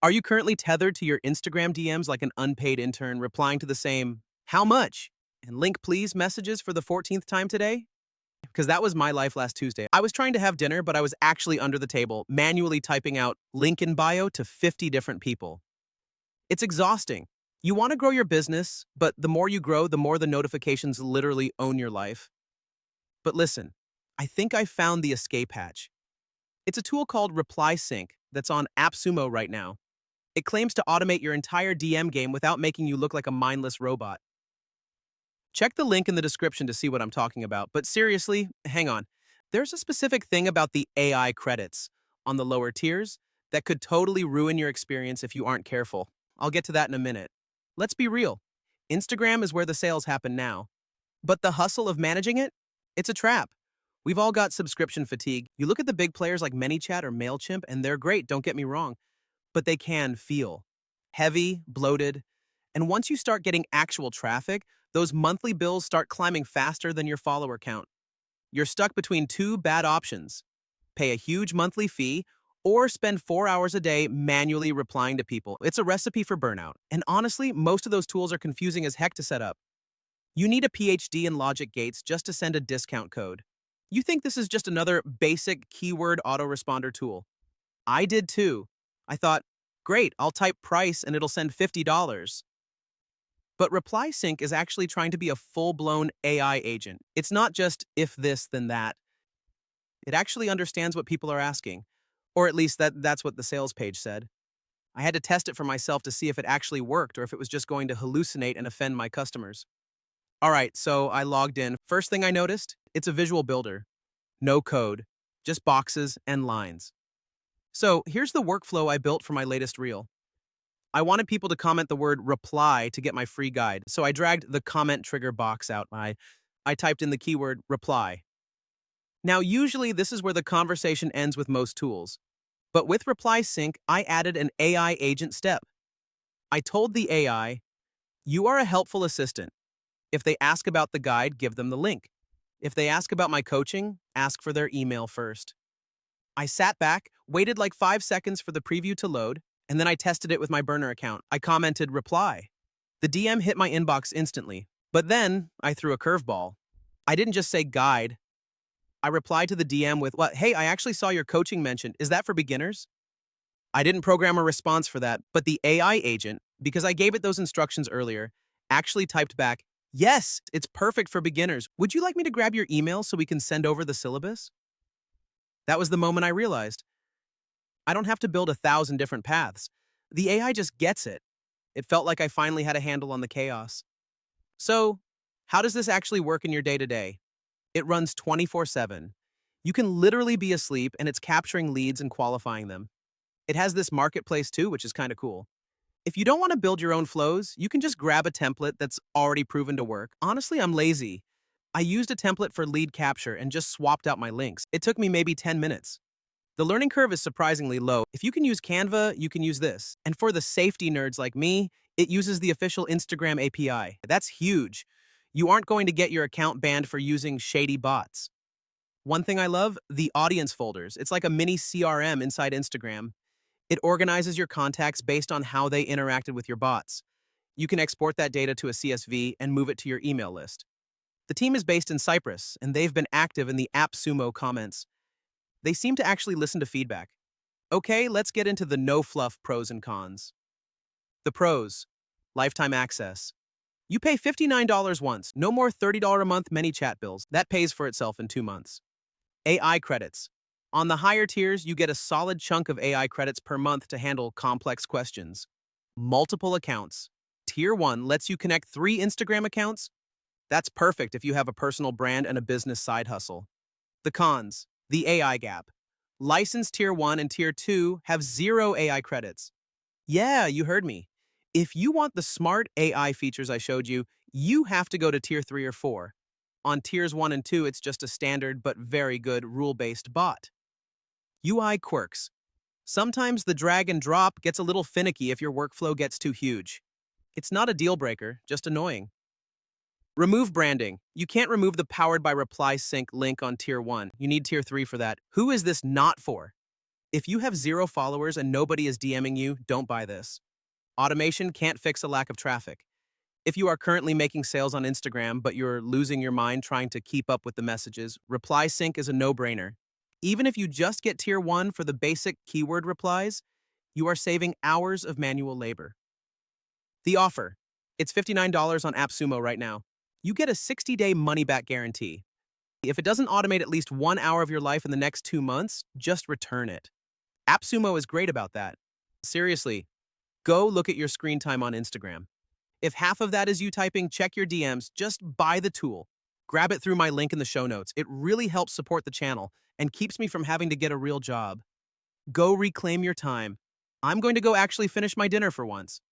Are you currently tethered to your Instagram DMs like an unpaid intern, replying to the same, how much? And link please messages for the 14th time today? Because that was my life last Tuesday. I was trying to have dinner, but I was actually under the table, manually typing out link in bio to 50 different people. It's exhausting. You want to grow your business, but the more you grow, the more the notifications literally own your life. But listen, I think I found the escape hatch. It's a tool called ReplySync that's on AppSumo right now. It claims to automate your entire DM game without making you look like a mindless robot. Check the link in the description to see what I'm talking about, but seriously, hang on. There's a specific thing about the AI credits on the lower tiers that could totally ruin your experience if you aren't careful. I'll get to that in a minute. Let's be real. Instagram is where the sales happen now. But the hustle of managing it? It's a trap. We've all got subscription fatigue. You look at the big players like ManyChat or MailChimp, and they're great, don't get me wrong, but they can feel heavy, bloated, and once you start getting actual traffic, those monthly bills start climbing faster than your follower count. You're stuck between two bad options: pay a huge monthly fee or spend 4 hours a day manually replying to people. It's a recipe for burnout. And honestly, most of those tools are confusing as heck to set up. You need a PhD in logic gates just to send a discount code. You think this is just another basic keyword autoresponder tool. I did too. I thought, great, I'll type price and it'll send $50. But ReplySync is actually trying to be a full-blown AI agent. It's not just if this, then that. It actually understands what people are asking. Or at least that's what the sales page said. I had to test it for myself to see if it actually worked or if it was just going to hallucinate and offend my customers. All right, so I logged in. First thing I noticed, it's a visual builder. No code, just boxes and lines. So here's the workflow I built for my latest reel. I wanted people to comment the word reply to get my free guide, so I dragged the comment trigger box out. I typed in the keyword reply. Now, usually this is where the conversation ends with most tools. But with ReplySync, I added an AI agent step. I told the AI, you are a helpful assistant. If they ask about the guide, give them the link. If they ask about my coaching, ask for their email first. I sat back, waited like 5 seconds for the preview to load, and then I tested it with my burner account. I commented reply. The DM hit my inbox instantly, but then I threw a curveball. I didn't just say guide. I replied to the DM with, well, hey, I actually saw your coaching mentioned. Is that for beginners? I didn't program a response for that, but the AI agent, because I gave it those instructions earlier, actually typed back, yes, it's perfect for beginners. Would you like me to grab your email so we can send over the syllabus? That was the moment I realized I don't have to build 1,000 different paths. The AI just gets it. It felt like I finally had a handle on the chaos. So, how does this actually work in your day-to-day? It runs 24/7. You can literally be asleep and it's capturing leads and qualifying them. It has this marketplace too, which is kind of cool. If you don't want to build your own flows, you can just grab a template that's already proven to work. Honestly, I'm lazy. I used a template for lead capture and just swapped out my links. It took me maybe 10 minutes. The learning curve is surprisingly low. If you can use Canva, you can use this. And for the safety nerds like me, it uses the official Instagram API. That's huge. You aren't going to get your account banned for using shady bots. One thing I love, the audience folders. It's like a mini CRM inside Instagram. It organizes your contacts based on how they interacted with your bots. You can export that data to a CSV and move it to your email list. The team is based in Cyprus, and they've been active in the AppSumo comments. They seem to actually listen to feedback. Okay, let's get into the no-fluff pros and cons. The pros: lifetime access. You pay $59 once, no more $30 a month ManyChat bills. That pays for itself in 2 months. AI credits. On the higher tiers, you get a solid chunk of AI credits per month to handle complex questions. Multiple accounts. Tier 1 lets you connect 3 Instagram accounts. That's perfect if you have a personal brand and a business side hustle. The cons: the AI gap. License Tier 1 and Tier 2 have 0 AI credits. Yeah, you heard me. If you want the smart AI features I showed you, you have to go to Tier 3 or 4. On Tiers 1 and 2, it's just a standard but very good rule-based bot. UI quirks. Sometimes the drag and drop gets a little finicky if your workflow gets too huge. It's not a deal breaker, just annoying. Remove branding. You can't remove the Powered by ReplySync link on Tier 1. You need Tier 3 for that. Who is this not for? If you have 0 followers and nobody is DMing you, don't buy this. Automation can't fix a lack of traffic. If you are currently making sales on Instagram, but you're losing your mind trying to keep up with the messages, ReplySync is a no-brainer. Even if you just get tier 1 for the basic keyword replies, you are saving hours of manual labor. The offer. It's $59 on AppSumo right now. You get a 60-day money-back guarantee. If it doesn't automate at least 1 hour of your life in the next 2 months, just return it. AppSumo is great about that. Seriously, go look at your screen time on Instagram. If half of that is you typing, check your DMs, just buy the tool. Grab it through my link in the show notes. It really helps support the channel and keeps me from having to get a real job. Go reclaim your time. I'm going to go actually finish my dinner for once.